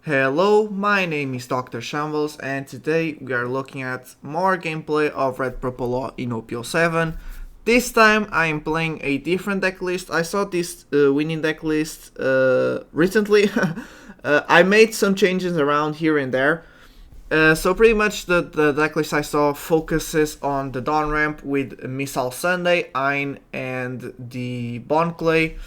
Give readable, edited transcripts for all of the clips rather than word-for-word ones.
Hello, my name is Dr. Shambles and today we are looking at more gameplay of Red Purple Law in OP07. This time I am playing a different deck list. I saw this winning deck list recently. I made some changes around here and there. So pretty much the deck list I saw focuses on the Dawn Ramp with Missile Sunday, Ein, and the Bond Clay.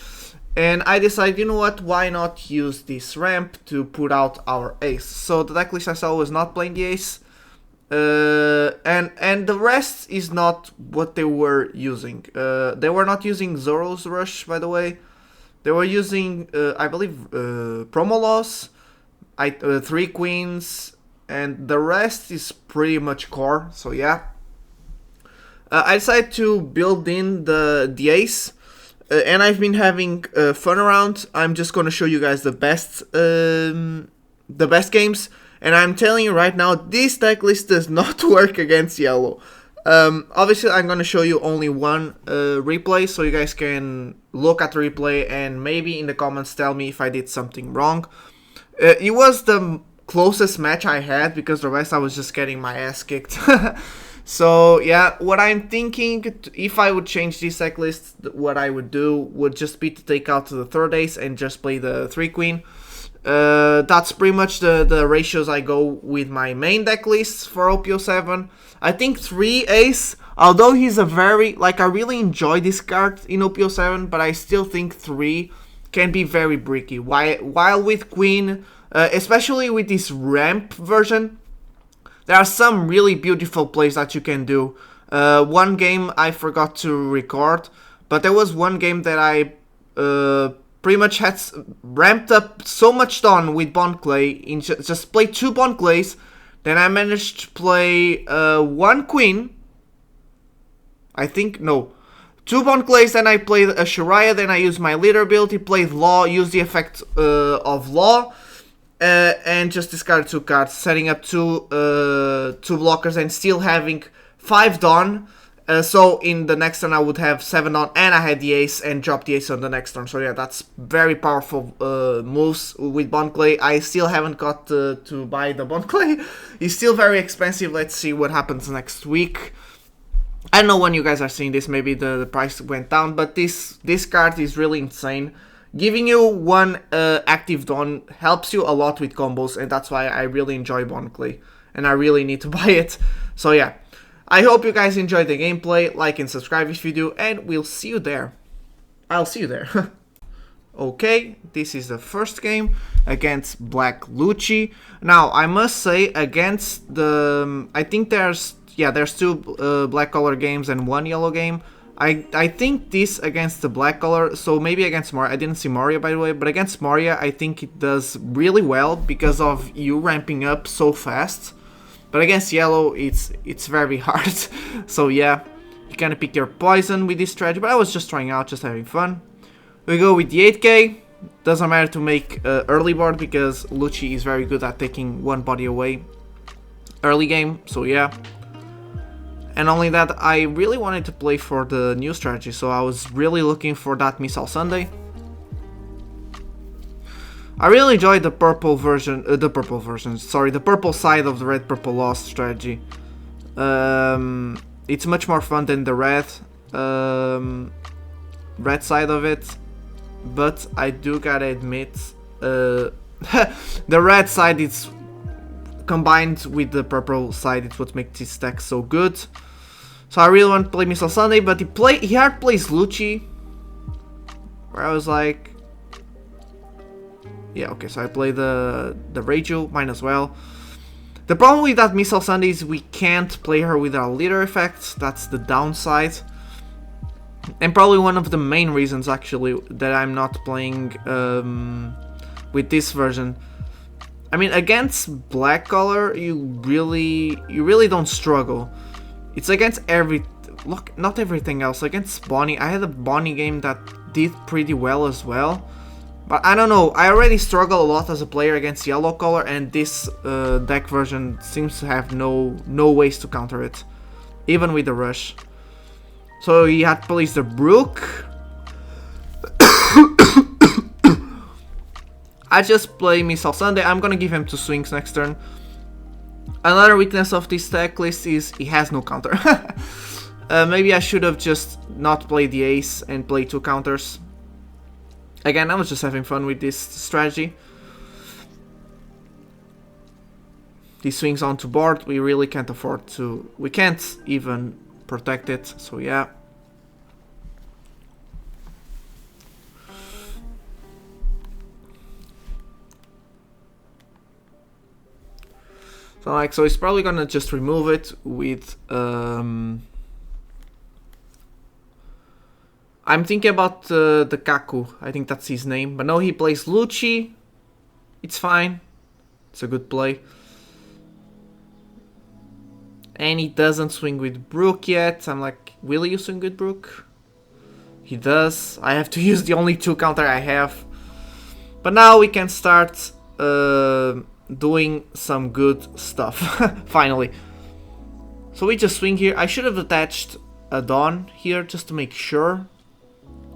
And I decided, you know what, why not use this ramp to put out our ace. So the decklist I saw was not playing the ace. And the rest is not what they were using. They were not using Zoro's Rush, by the way. They were using, I believe, promo loss, 3 queens, and the rest is pretty much core, so yeah. I decided to build in the ace. And I've been having fun around. I'm just gonna show you guys the best games, and I'm telling you right now, this deck list does not work against yellow. Obviously, I'm gonna show you only one replay, so you guys can look at the replay and maybe in the comments tell me if I did something wrong. It was the closest match I had because the rest I was just getting my ass kicked. So yeah, what I'm thinking, if I would change this deck list, what I would do would just be to take out the third ace and just play the 3 queen. That's pretty much the ratios I go with my main deck list for OP07. I think 3 ace, although he's a very, I really enjoy this card in OP07, but I still think 3 can be very bricky. While with queen, especially with this ramp version, there are some really beautiful plays that you can do. One game I forgot to record, but there was one game that I pretty much had ramped up so much Dawn with Bond Clay, just play 2 Bond Clays, then I managed to play 1 queen, I think, no, 2 Bond Clays, then I played a Shariah, then I used my leader ability, played Law, used the effect of Law, and just discard 2 cards, setting up 2 blockers and still having 5 Dawn. So in the next turn I would have 7 Dawn, and I had the ace and dropped the ace on the next turn. So yeah, that's very powerful moves with Bond Clay. I still haven't got to buy the Bond Clay. It's still very expensive. Let's see what happens next week. I don't know when you guys are seeing this, maybe the price went down, but this card is really insane. Giving you 1 active Dawn helps you a lot with combos, and that's why I really enjoy Bond Clay, and I really need to buy it. So yeah, I hope you guys enjoyed the gameplay. Like and subscribe if you do, and we'll see you there. I'll see you there. Okay, this is the first game against Black Lucci. Now, I must say, against the... I think there's 2 black color games and 1 yellow game. I think this against the black color, so maybe against Moria, I didn't see Moria by the way, but against Moria I think it does really well because of you ramping up so fast. But against yellow it's very hard. So yeah, you kind of pick your poison with this strategy, but I was just trying out, just having fun. We go with the 8k, doesn't matter to make early board because Lucci is very good at taking 1 body away early game, so yeah. And only that, I really wanted to play for the new strategy, so I was really looking for that Missile Sunday. I really enjoyed the purple version, the purple side of the Red Purple Lost strategy. It's much more fun than the red side of it, but I do gotta admit, the red side is combined with the purple side, it's what makes this deck so good. So I really want to play Missile Sunday, but he hard plays Lucci, where I was like, yeah, okay, so I play the Rachel, mine as well. The problem with that Missile Sunday is we can't play her with our leader effects, that's the downside. And probably one of the main reasons actually that I'm not playing with this version. I mean, against black color, you really don't struggle. It's against not everything else. Against Bonnie, I had a Bonnie game that did pretty well as well. But I don't know, I already struggle a lot as a player against yellow color, and this deck version seems to have no ways to counter it, even with the rush. So he had placed the Brook. I just play Missile Sunday. I'm gonna give him 2 swings next turn. Another weakness of this deck list is he has no counter. Maybe I should have just not played the ace and played 2 counters. Again, I was just having fun with this strategy. These swings onto board, we really can't afford to... We can't even protect it, so yeah. So he's probably gonna just remove it with... I'm thinking about the Kaku, I think that's his name. But no, he plays Lucci. It's fine. It's a good play. And he doesn't swing with Brook yet. I'm like, will you swing with Brook? He does. I have to use the only 2 counter I have. But now we can start doing some good stuff. Finally. So we just swing here. I should have attached a Dawn here just to make sure.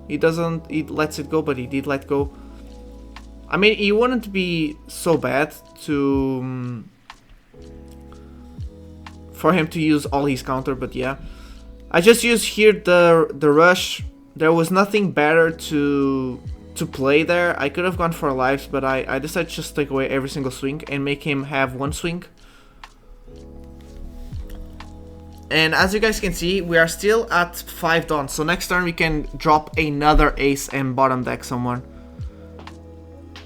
He doesn't, he lets it go, but he did let go. I mean, it wouldn't be so bad to... for him to use all his counter, but yeah. I just used here the rush. There was nothing better to play there. I could have gone for lives, but I decided to just take away every single swing and make him have 1 swing. And as you guys can see, we are still at 5 dawns. So next turn we can drop another ace and bottom deck someone.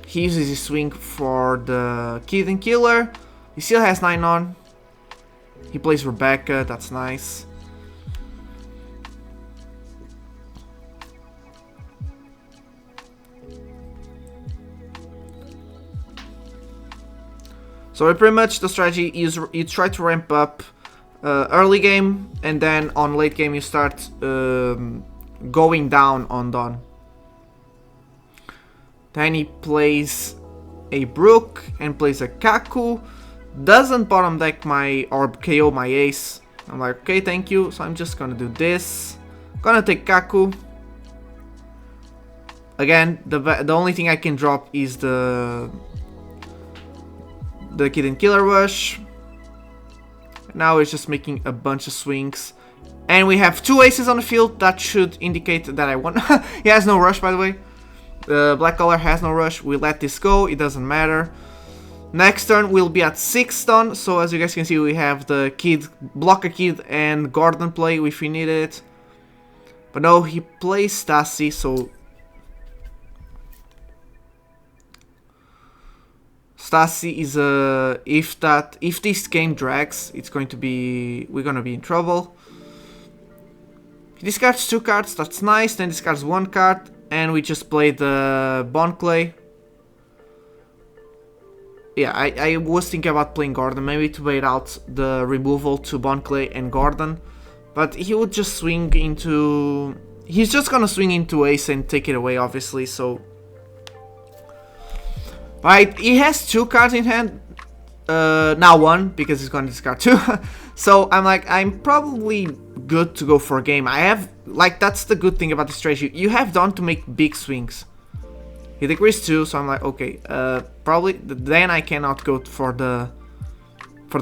He uses his swing for the Kid and Killer. He still has 9 on. He plays Rebecca, that's nice. So pretty much the strategy is you try to ramp up early game, and then on late game you start going down on dawn. Then he plays a Brook and plays a Kaku. Doesn't bottom deck my or KO my ace. I'm like, okay, thank you. So I'm just gonna do this. Gonna take Kaku. Again, the only thing I can drop is the Kid and Killer Rush. Now it's just making a bunch of swings. And we have 2 aces on the field. That should indicate that I won. He has no rush, by the way. Black color has no rush. We let this go. It doesn't matter. Next turn we'll be at 6 done. So as you guys can see, we have the Kid, Blocker Kid and Gordon play if we need it. But no, he plays Stassi, so... Stassi is a... If this game drags, it's going to be... We're gonna be in trouble. He discards 2 cards, that's nice. Then discards 1 card. And we just play the Bond Clay. Yeah, I was thinking about playing Gordon, maybe to wait out the removal to Bond Clay and Gordon. But he would just swing into... He's just gonna swing into ace and take it away, obviously, so... Right, he has 2 cards in hand. Now 1, because he's gonna discard 2. So I'm like, I'm probably good to go for a game. I have... Like, that's the good thing about this strategy. You have Dawn to make big swings. He decreased 2, so I'm like, okay, probably then I cannot go for the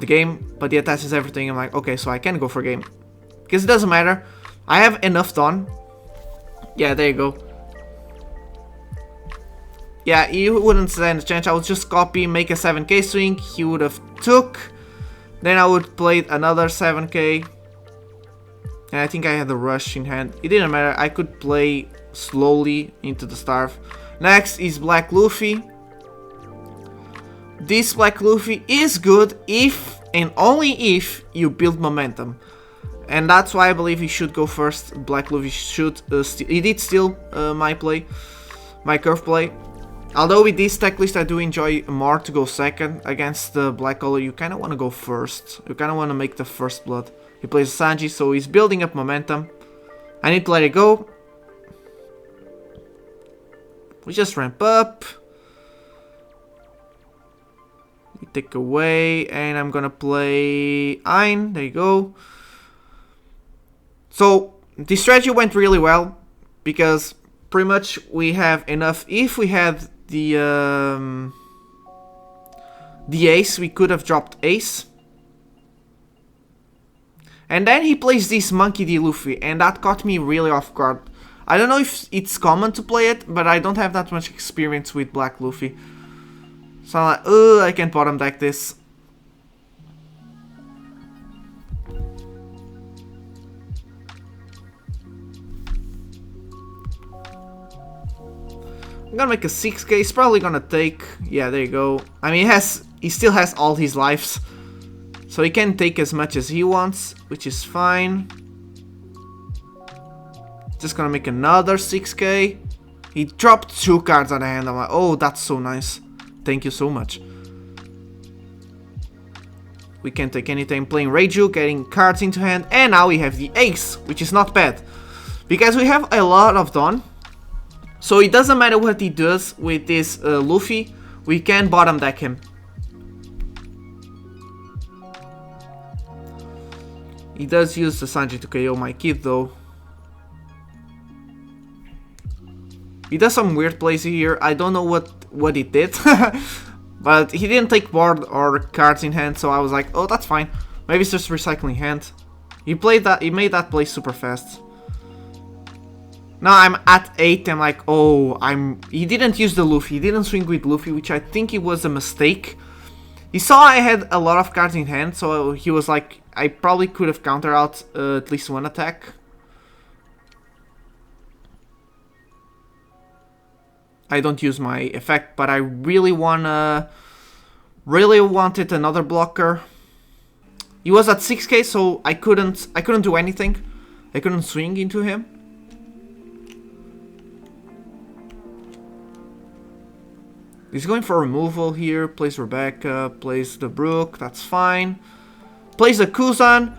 game, but he attaches everything. I'm like, okay, so I can go for a game because it doesn't matter. I have enough Dawn. Yeah, there you go. Yeah, he wouldn't stand a chance. I would just copy, make a 7k swing. He would have took. Then I would play another 7k. And I think I had the rush in hand. It didn't matter. I could play slowly into the starve. Next is Black Luffy. This Black Luffy is good if and only if you build momentum. And that's why I believe he should go first. Black Luffy should he did steal my play, my curve play. Although with this tech list I do enjoy more to go second. Against the black color you kind of want to go first. You kind of want to make the first blood. He plays Sanji, so he's building up momentum. I need to let it go. We just ramp up. We take away, and I'm gonna play Ein. There you go. So the strategy went really well because pretty much we have enough. If we had the ace. We could have dropped ace. And then he plays this Monkey D. Luffy, and that caught me really off guard. I don't know if it's common to play it, but I don't have that much experience with Black Luffy. So I'm like, ugh, I can't bottom deck this. I'm gonna make a 6k, it's probably gonna take, yeah, there you go. I mean, he still has all his lives, so he can take as much as he wants, which is fine. Just gonna make another 6k. He dropped 2 cards on the hand, I'm like, oh, that's so nice. Thank you so much. We can't take anything, playing Reiju, getting cards into hand, and now we have the ace, which is not bad. Because we have a lot of Dawn. So it doesn't matter what he does with this Luffy, we can bottom deck him. He does use the Sanji to KO my kid though. He does some weird plays here, I don't know what he did. But he didn't take board or cards in hand, so I was like, oh, that's fine. Maybe it's just recycling hand. He made that play super fast. Now I'm at 8, I'm like, oh, he didn't use the Luffy, he didn't swing with Luffy, which I think it was a mistake. He saw I had a lot of cards in hand, so he was like, I probably could have countered out at least one attack. I don't use my effect, but I really wanted another blocker. He was at 6k, so I couldn't do anything. I couldn't swing into him. He's going for removal here, plays Rebecca, plays the Brook, that's fine. Plays the Kuzan,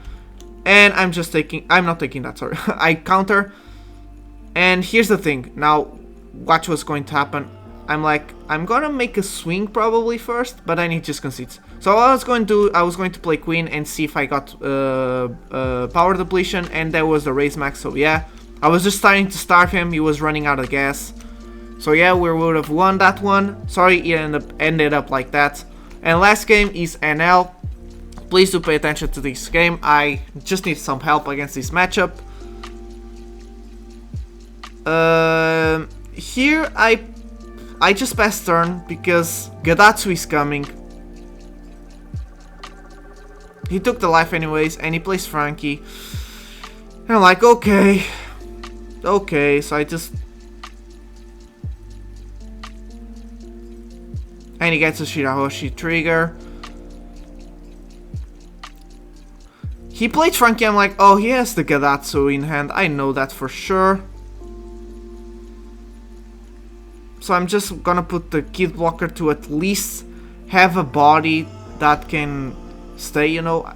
and I'm not taking that, sorry. I counter. And here's the thing, now watch what's going to happen. I'm like, I'm gonna make a swing probably first, but then he just concedes. So I was going to play Queen and see if I got power depletion, and there was the raise max, so yeah. I was just starting to starve him, he was running out of gas. So yeah, we would have won that one. Sorry, it ended up like that. And last game is Enel. Please do pay attention to this game. I just need some help against this matchup. Here I just passed turn because Gadatsu is coming. He took the life anyways, and he plays Frankie. And I'm like, okay, so I just. And he gets a Shirahoshi trigger. He played Frankie, I'm like, oh, he has the Gadatsu in hand, I know that for sure. So I'm just gonna put the Kid Blocker to at least have a body that can stay, you know.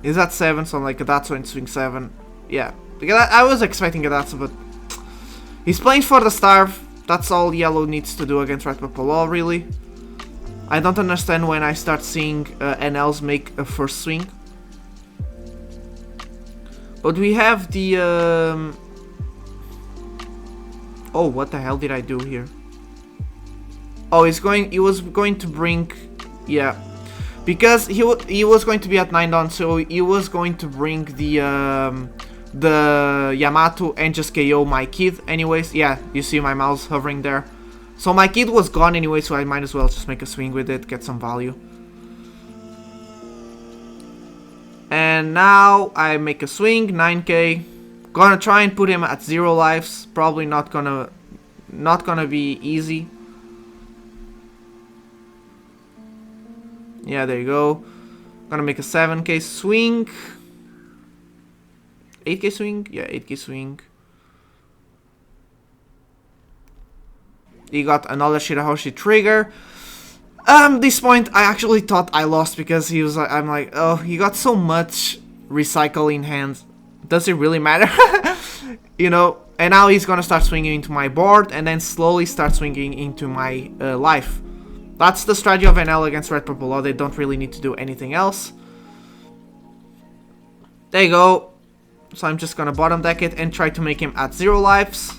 Is that 7, so I'm like, Gadatsu and swing 7. Yeah, I was expecting Gadatsu, but he's playing for the Starve. That's all yellow needs to do against Red Purple Law, really. I don't understand when I start seeing NLs make a first swing. But we have the... Oh, what the hell did I do here? Oh, he was going to bring... Yeah. Because he was going to be at 9 down, so he was going to bring the Yamato and just KO my kid anyways. Yeah, you see my mouse hovering there. So my kid was gone anyway, so I might as well just make a swing with it, get some value. And now I make a swing, 9k. Gonna try and put him at 0 lives. Probably not gonna be easy. Yeah, there you go. Gonna make a 7k swing. 8k swing? Yeah, 8k swing. He got another Shirahoshi trigger. This point I actually thought I lost because he was like, I'm like, oh, he got so much recycle in hand. Does it really matter? You know, and now he's gonna start swinging into my board and then slowly start swinging into my life. That's the strategy of Enel against Red Purple Law. They don't really need to do anything else. There you go. So I'm just gonna bottom deck it and try to make him at 0 lives.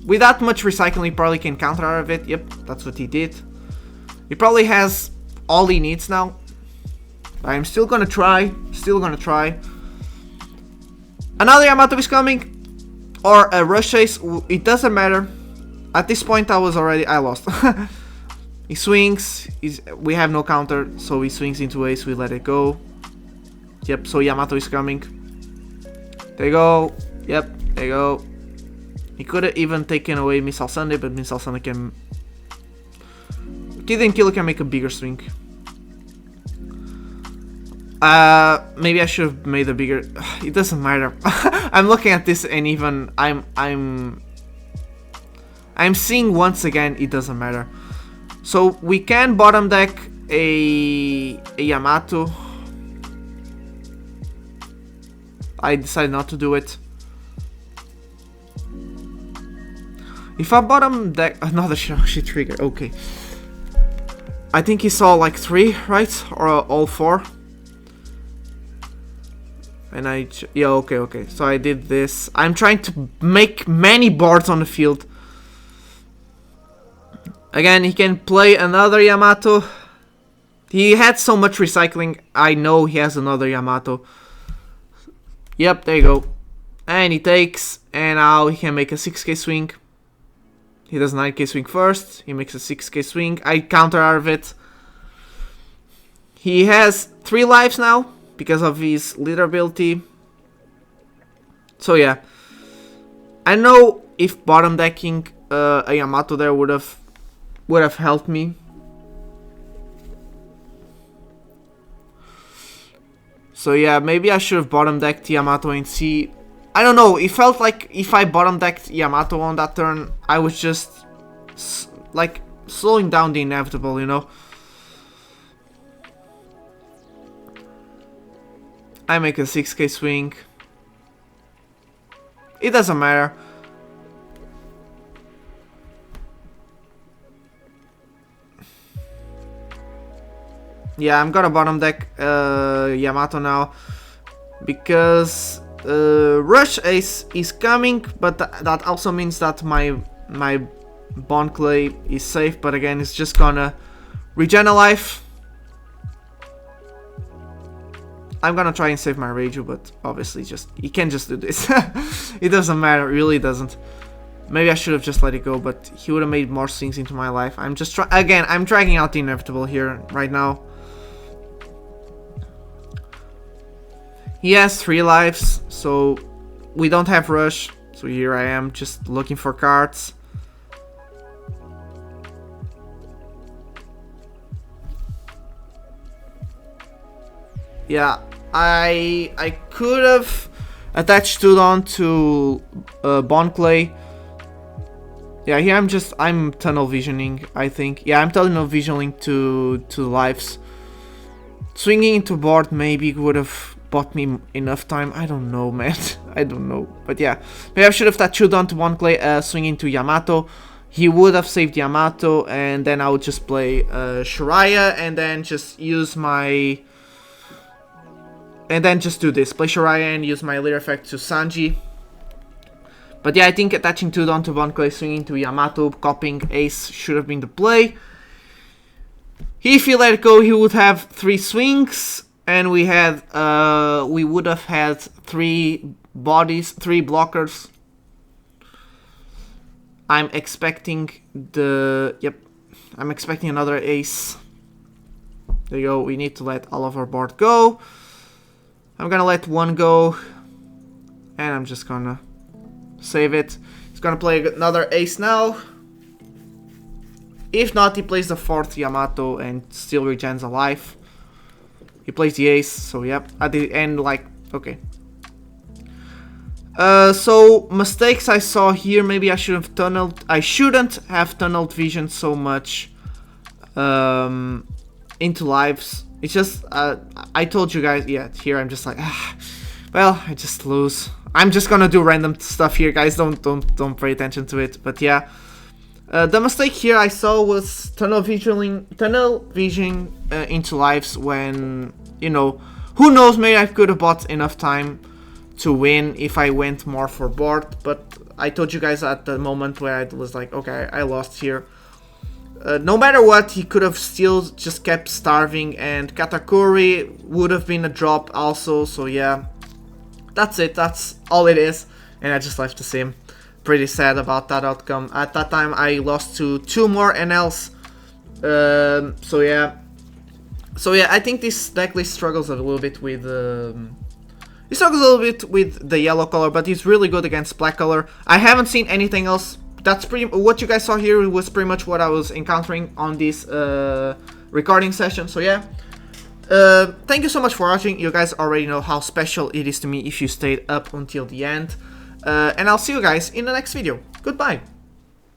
With that much recycling, he probably can counter out of it. Yep, that's what he did. He probably has all he needs now. I'm still gonna try. Another Yamato is coming. Or a rush ace. It doesn't matter. At this point, I lost. He swings. We have no counter. So he swings into ace. We let it go. Yep, so Yamato is coming. There you go. Yep, there you go. He could have even taken away Missile Sunday, but Missile Sunday can... Kid and Killer can make a bigger swing. Maybe I should have made a bigger... It doesn't matter. I'm looking at this and even... I'm seeing once again, it doesn't matter. So we can bottom deck a Yamato. I decided not to do it. If I bottom deck another shit trigger, okay. I think he saw like 3, right? Or all 4. And yeah, okay. So I did this. I'm trying to make many boards on the field. Again, he can play another Yamato. He had so much recycling. I know he has another Yamato. Yep, there you go. And he takes, and now he can make a 6k swing. He does 9k swing first. He makes a 6k swing. I counter out of it. He has 3 lives now because of his leader ability. So yeah, I know if bottom decking a Yamato there would have helped me. So yeah, maybe I should have bottom decked Yamato and see. I don't know, it felt like if I bottom decked Yamato on that turn, I was just like slowing down the inevitable, you know. I make a 6k swing. It doesn't matter. Yeah, I'm gonna bottom deck Yamato now because Rush Ace is coming, but that also means that my Bond Clay is safe. But again, it's just gonna regen a life. I'm gonna try and save my Reiju, but obviously you can't just do this. It doesn't matter, it really doesn't. Maybe I should have just let it go, but he would have made more swings into my life. I'm just I'm dragging out the inevitable here right now. He has 3 lives, so we don't have rush. So here I am just looking for cards. Yeah, I could have attached Tudon to Bond Clay. Yeah, here I'm tunnel visioning, I think. Yeah, I'm tunnel visioning to lives. Swinging into board maybe would have bought me enough time. I don't know, man. I don't know. But yeah, maybe I should have tattooed on to one clay, swinging to Yamato. He would have saved Yamato, and then I would just play Shiraya, and then just use my... And then just do this. Play Shiraya and use my leader effect to Sanji. But yeah, I think attaching two down to one clay, swinging to Yamato, copying Ace should have been the play. If he let it go, he would have 3 swings, and we would have had 3 bodies, 3 blockers. I'm expecting I'm expecting another ace. There you go, we need to let all of our board go. I'm gonna let 1 go, and I'm just gonna save it. He's gonna play another ace now. If not, he plays the 4th Yamato and still regens a life. He plays the ace, so yep, at the end, like, okay. So mistakes I saw here, maybe I should have tunneled. I shouldn't have tunneled vision so much into lives. It's just I told you guys, yeah, here I'm just like, well, I just lose. I'm just gonna do random stuff here, guys. Don't pay attention to it. But yeah, the mistake here I saw was tunnel visioning into lives when, you know, who knows, maybe I could have bought enough time to win if I went more for board, but I told you guys at the moment where I was like, okay, I lost here. No matter what, he could have still just kept starving, and Katakuri would have been a drop also, so yeah. That's it, that's all it is, and I just left the sim. Pretty sad about that outcome. At that time, I lost to 2 more Enels, so yeah. So yeah, I think this Decklist struggles a little bit with... he struggles a little bit with the yellow color, but he's really good against black color. I haven't seen anything else. That's pretty... What you guys saw here was pretty much what I was encountering on this recording session. So yeah. Thank you so much for watching. You guys already know how special it is to me if you stayed up until the end. And I'll see you guys in the next video. Goodbye.